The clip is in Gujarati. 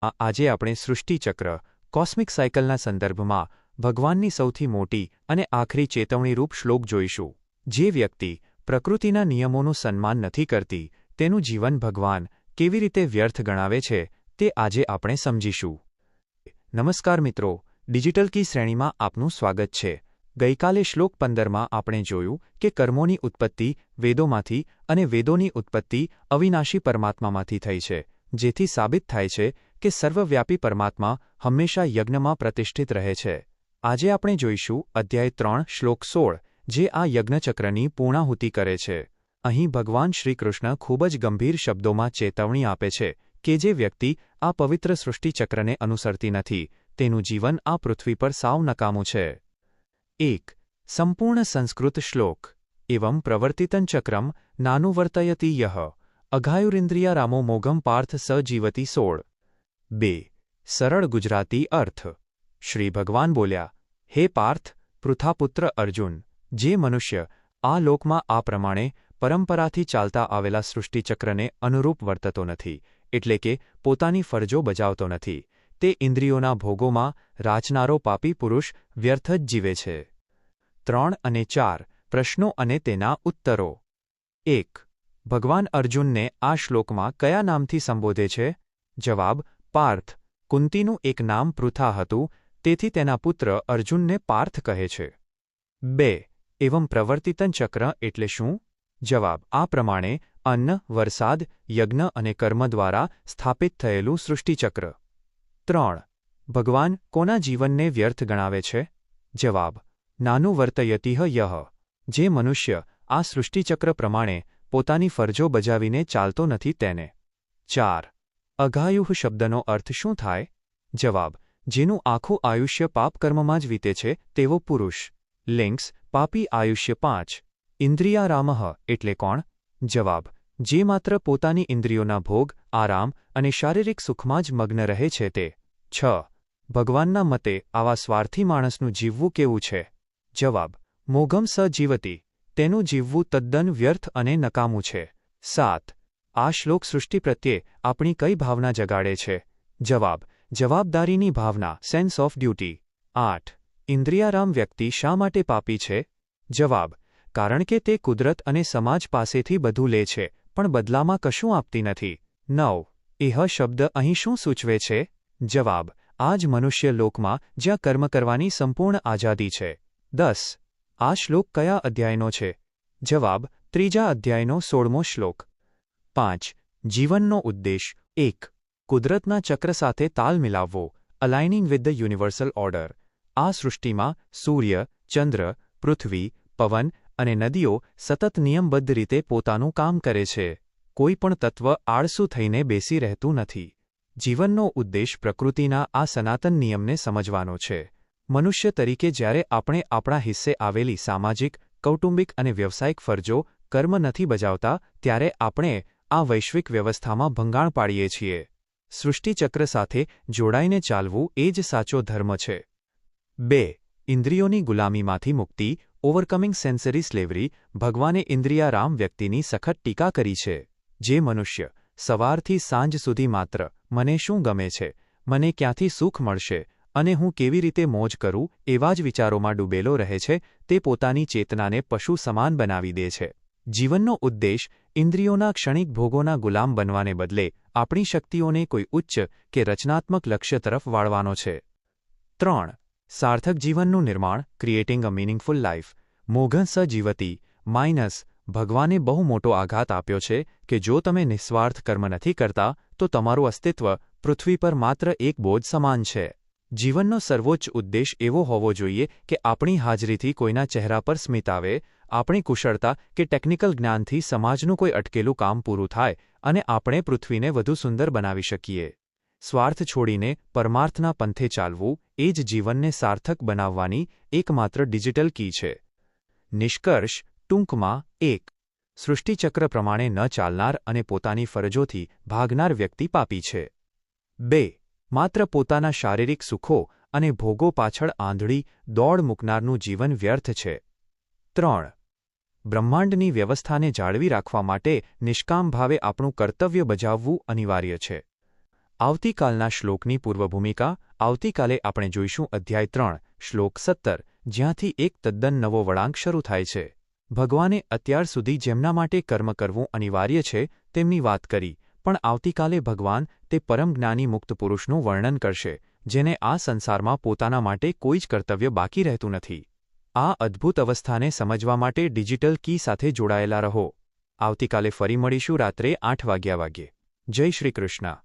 આજે આપણે સૃષ્ટિચક્ર કોસ્મિક સાયકલના સંદર્ભમાં ભગવાનની સૌથી મોટી અને આખરી ચેતવણીરૂપ શ્લોક જોઈશું. જે વ્યક્તિ પ્રકૃતિના નિયમોનું સન્માન નથી કરતી તેનું જીવન ભગવાન કેવી રીતે વ્યર્થ ગણાવે છે તે આજે આપણે સમજીશું. નમસ્કાર મિત્રો, ડિજિટલ કી શ્રેણીમાં આપનું સ્વાગત છે. ગઈકાલે શ્લોક 15માં આપણે જોયું કે કર્મોની ઉત્પત્તિ વેદોમાંથી અને વેદોની ઉત્પત્તિ અવિનાશી પરમાત્મામાંથી થઈ છે, જેથી સાબિત થાય છે કે સર્વવ્યાપી પરમાત્મા હંમેશા યજ્ઞમાં પ્રતિષ્ઠિત રહે છે. આજે આપણે જોઈશું અધ્યાય 3 શ્લોક 16, જે આ યજ્ઞચક્રની પૂર્ણાહુતિ કરે છે. અહીં ભગવાન શ્રીકૃષ્ણ ખૂબ જ ગંભીર શબ્દોમાં ચેતવણી આપે છે કે જે વ્યક્તિ આ પવિત્ર સૃષ્ટિચક્રને અનુસરતી નથી તેનું જીવન આ પૃથ્વી પર સાવ નકામું છે. 1. સંપૂર્ણ સંસ્કૃત શ્લોક. એવં પ્રવર્તિतं ચક્રમ નાનુવર્તયતિ યહ અઘાયુરિન્દ્રિયારામો મોઘમ પાર્થ સ જીવતી 16. 2. સરળ ગુજરાતી અર્થ. શ્રી ભગવાન બોલ્યા, હે પાર્થ, પૃથાપુત્ર અર્જુન, જે મનુષ્ય આ લોકમાં આ પ્રમાણે પરંપરાથી ચાલતા આવેલા સૃષ્ટિચક્રને અનુરૂપ વર્તતો નથી, એટલે કે પોતાની ફરજો બજાવતો નથી, તે ઇન્દ્રિયોના ભોગોમાં રાચનારો પાપી પુરુષ વ્યર્થ જ જીવે છે. 3 અને 4 પ્રશ્નો અને તેના ઉત્તરો. 1. ભગવાન અર્જુનને આ શ્લોકમાં કયા નામથી સંબોધે છે? જવાબ: પાર્થ. કુંતીનું એક નામ પૃથા હતું, તેથી તેના પુત્ર અર્જુનને પાર્થ કહે છે. 2. એવં પ્રવર્તિतं ચક્ર એટલે શું? જવાબ: આ પ્રમાણે અન્ન, વરસાદ, યજ્ઞ અને કર્મ દ્વારા સ્થાપિત થયેલું સૃષ્ટિચક્ર. 3. ભગવાન કોના જીવનને વ્યર્થ ગણાવે છે? જવાબ: નાનુવર્તયતિહ યહ, જે મનુષ્ય આ સૃષ્ટિચક્ર પ્રમાણે પોતાની ફરજો બજાવીને ચાલતો નથી તેને. 4. અઘાયુઃ શબ્દનો અર્થ શું થાય? જવાબ: જેનું આખું આયુષ્ય પાપકર્મમાં જ વીતે છે તેવો પુરુષ. લિંક્સ: પાપી આયુષ્ય 5. ઇન્દ્રિયારામઃ એટલે કોણ? જવાબ: જે માત્ર પોતાની ઇન્દ્રિયોના ભોગ, આરામ અને શારીરિક સુખમાં જ મગ્ન રહે છે તે. 6. ભગવાનના મતે આવા સ્વાર્થી માણસનું જીવવું કેવું છે? જવાબ: મોઘમ સ જીવતી, તેનું જીવવું તદ્દન વ્યર્થ અને નકામું છે. 7. આ શ્લોક સૃષ્ટિ પ્રત્યે આપણી કઈ ભાવના જગાડે છે? જવાબ: જવાબદારીની ભાવના, સેન્સ ઓફ ડ્યુટી. 8. ઇન્દ્રિયારામ વ્યક્તિ શા માટે પાપી છે? જવાબ: કારણ કે તે કુદરત અને સમાજ પાસેથી બધું લે છે પણ બદલામાં કશું આપતી નથી. 9. એહ શબ્દ અહીં શું સૂચવે છે? જવાબ: આ જ મનુષ્ય લોકમાં જ્યાં કર્મ કરવાની સંપૂર્ણ આઝાદી છે. 10. આ શ્લોક કયા અધ્યાયનો છે? જવાબ: 3જા અધ્યાયનો 16મો શ્લોક. 5. જીવનનો ઉદ્દેશ. 1. કુદરતના ચક્ર સાથે તાલ મિલાવવો, અલાઇનિંગ વિથ ધ યુનિવર્સલ ઓર્ડર. આ સૃષ્ટિમાં સૂર્ય, ચંદ્ર, પૃથ્વી, પવન અને નદીઓ સતત નિયમબદ્ધ રીતે પોતાનું કામ કરે છે. કોઈ પણ તત્વ આળસુ થઈને બેસી રહેતું નથી. જીવનનો ઉદ્દેશ પ્રકૃતિના આ સનાતન નિયમને સમજવાનો છે. મનુષ્ય તરીકે જ્યારે આપણે આપણા હિસ્સે આવેલી સામાજિક, કૌટુંબિક અને વ્યવસાયિક ફરજો, કર્મ નથી બજાવતા ત્યારે આપણે આ વૈશ્વિક વ્યવસ્થામાં ભંગાણ પાડીએ છીએ. સૃષ્ટિચક્ર સાથે જોડાઈને ચાલવું એ જ સાચો ધર્મ છે. 2. ઇન્દ્રિયોની ગુલામીમાંથી મુક્તિ, ઓવરકમિંગ સેન્સરી સ્લેવરી. ભગવાને ઇન્દ્રિયારામ વ્યક્તિની સખત ટીકા કરી છે. જે મનુષ્ય સવારથી સાંજ સુધી માત્ર મને શું ગમે છે, મને ક્યાંથી સુખ મળશે અને હું કેવી રીતે મોજ કરું એવા જ વિચારોમાં ડૂબેલો રહે છે, તે પોતાની ચેતનાને પશુ સમાન બનાવી દે છે. જીવનનો ઉદ્દેશ ઇન્દ્રિયોના ક્ષણિક ભોગોના ગુલામ બનવાને બદલે આપણી શક્તિઓને કોઈ ઉચ્ચ કે રચનાત્મક લક્ષ્ય તરફ વાળવાનો છે. 3. સાર્થક જીવનનું નિર્માણ, ક્રિએટિંગ અ મીનિંગફુલ લાઈફ. મોઘં સ જીવતી માઇનસ. ભગવાને બહુ મોટો આઘાત આપ્યો છે કે જો તમે નિસ્વાર્થ કર્મ નથી કરતા તો તમારું અસ્તિત્વ પૃથ્વી પર માત્ર એક બોજ સમાન છે. જીવનનો સર્વોચ્ચ ઉદ્દેશ એવો હોવો જોઈએ કે આપણી હાજરીથી કોઈના ચહેરા પર સ્મિત આવે, આપણી કુશળતા કે ટેકનિકલ જ્ઞાનથી સમાજનું કોઈ અટકેલું કામ પૂરું થાય અને આપણે પૃથ્વીને વધુ સુંદર બનાવી શકીએ. સ્વાર્થ છોડીને પરમાર્થના પંથે ચાલવું એ જ જીવનને સાર્થક બનાવવાની એકમાત્ર ડિજિટલ કી છે. નિષ્કર્ષ ટૂંકમાં. 1. સૃષ્ટિચક્ર પ્રમાણે ન ચાલનાર અને પોતાની ફરજોથી ભાગનાર વ્યક્તિ પાપી છે. 2. માત્ર પોતાના શારીરિક સુખો અને ભોગો પાછળ આંધળી દોડ મૂકનારનું જીવન વ્યર્થ છે. 3. બ્રહ્માંડની વ્યવસ્થાને જાળવી રાખવા માટે નિષ્કામ ભાવે આપણું કર્તવ્ય બજાવવું અનિવાર્ય છે. આવતીકાલના શ્લોકની પૂર્વભૂમિકા. આવતીકાલે આપણે જોઈશું અધ્યાય 3, શ્લોક 17, જ્યાંથી એક તદ્દન નવો વળાંક શરૂ થાય છે. ભગવાને અત્યાર સુધી જેમના માટે કર્મ કરવું અનિવાર્ય છે તેમની વાત કરી, પણ આવતીકાલે ભગવાન તે પરમ જ્ઞાની મુક્ત પુરુષનું વર્ણન કરશે, જેને આ સંસારમાં પોતાના માટે કોઈ જ કર્તવ્ય બાકી રહેતું નથી. આ અદ્ભુત અવસ્થાને સમજવા માટે ડિજિટલ કી સાથે જોડાયેલા રહો. આવતીકાલે ફરી મળીશું રાત્રે 8 વાગ્યે. જય શ્રી કૃષ્ણ.